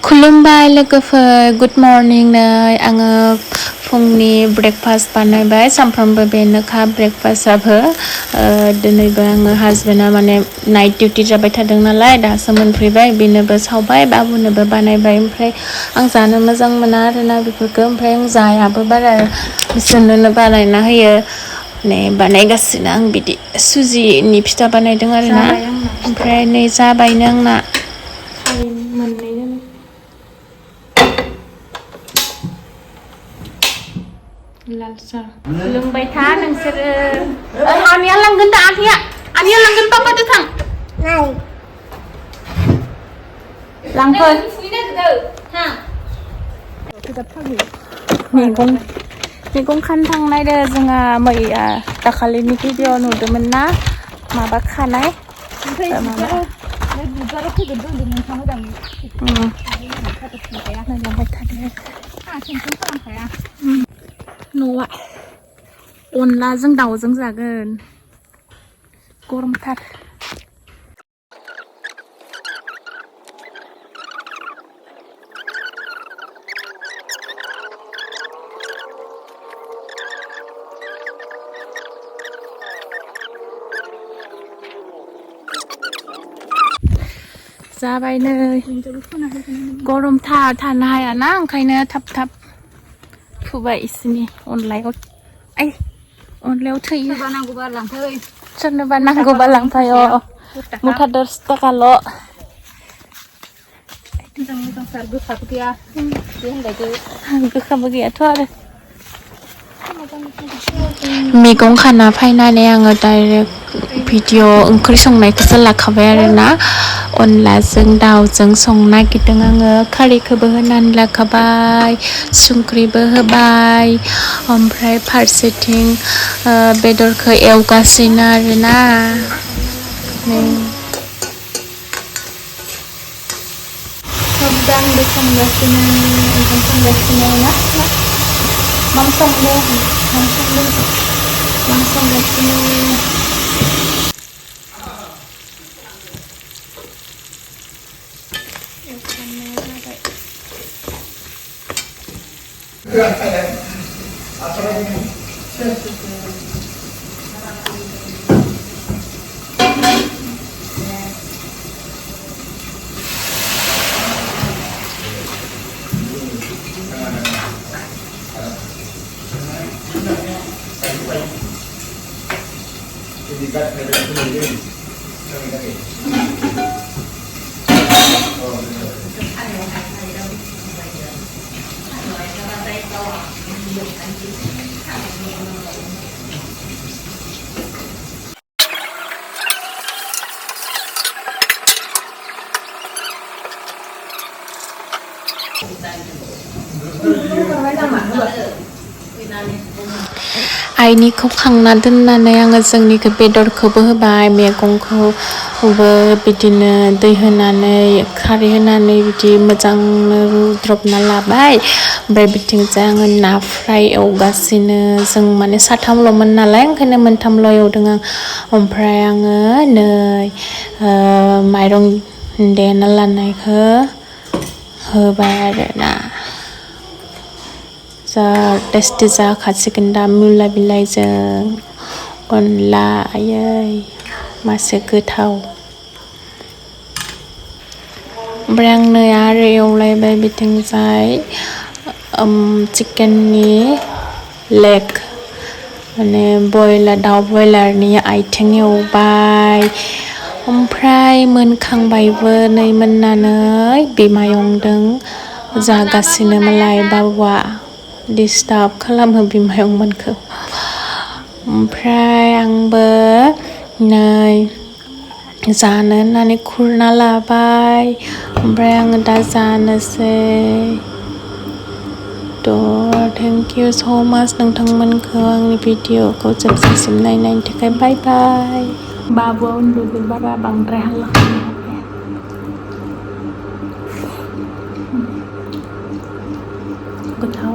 खुलुमबाय लोगोफोर good morning नै आङो फुंनि ब्रेकफास्ट बानायबाय सानफ्रामबो बेनोखा ब्रेकफास्टआबो दिनैबो आङो हासबेन्डआ माने नाइट डिउटि जाबाय थादों नालाय दासो मोनफैबाय बेनोबो सावबाय बाबुनोबो बानायबाय ओमफ्राय आं जानो मोजां मोना आरोना बेफोरखौ ओमफ्राय आं जायाबो बारा बिसोरनोनो बानायना होयो नै बानायगासिनो आं बिदि सुजिनि फिथा बानायदों आरोना ओमफ्राय नै जाबायनो आंना लाल साहा लोंबाय था नोंसोरो आनिया लांगोन दा आनिया लांगोन पापादो थां लांफै मैगं खानो थांनायदो जोंहा मैया दाखालिनि भिडिअ नुदोंमोन ना माबा खानाय न'आ अनलाजों दाउजों जागोन गरमथार जाबाय नै गरमथार थानो हायाना ओंखायनो थाब थाब फुबाय इसोरनि अनलायाव अनलायाव थैयो सोरनोबा नांगौबा लांफै मुथा 10 थाखाल' गोखाबो गैयाथ' आरो मैगं खाना फैनानै आङो डाइरेक्ट भिडिअ ओंख्रि संनायखौसो लाखाबाय आरोना अनलाजों दाउजों संनो नागिरदों आङो खारैखौबो होनानै लाखाबाय संख्रिबो होबाय ओमफ्राय फारसेथिं बेदरखौ एवगासिनो आरोना आंबो संगासिनो ओंखाम संगासिनो ना मा संगासिनो आइनिखौ खांना दोननानै आङो जोंनिखौ बेदरखौबो होबाय मैगंखौबो बिदिनो दै होनानै खारै होनानै बिदि मोजांनो रुद्रबना लाबाय ओमफ्राय बिथिंजाय आङो ना फ्राय एवगासिनो जों माने साथामल'मोन नालाय ओंखायनो मोनथामल' एवदों आं ओमफ्राय आङो नै माइरं देना लानायखौ होबाय आरोना जा टेस्टि जाखासिगोन दा मुला बिलाइजों अनला आयै मासे गोथाव ओमफ्राय आं नै आरो एवलायबाय बिथिंजाय चिकेननि लेग माने दाउ बयलारनि आथिं एवबाय ओमफ्राय मोनखांबायबो नै मोननानै बिमायंदों जागासिनो मालाय बाबुआ डिस्टार्ब खालामो बिमायंमोनखौ ओमफ्राय आंबो नै जानो होननानै खुरना लाबाय ओमफ्राय आङो दा जानोसै थेंक इउ स' माच नोंथांमोनखौ आंनि भिडिअखौ जोबजासिम नायनायनि थाखाय बाय बाय बाबुआ उन्दुदो बारा बांद्राय हाल्ला खालामनो गोथाव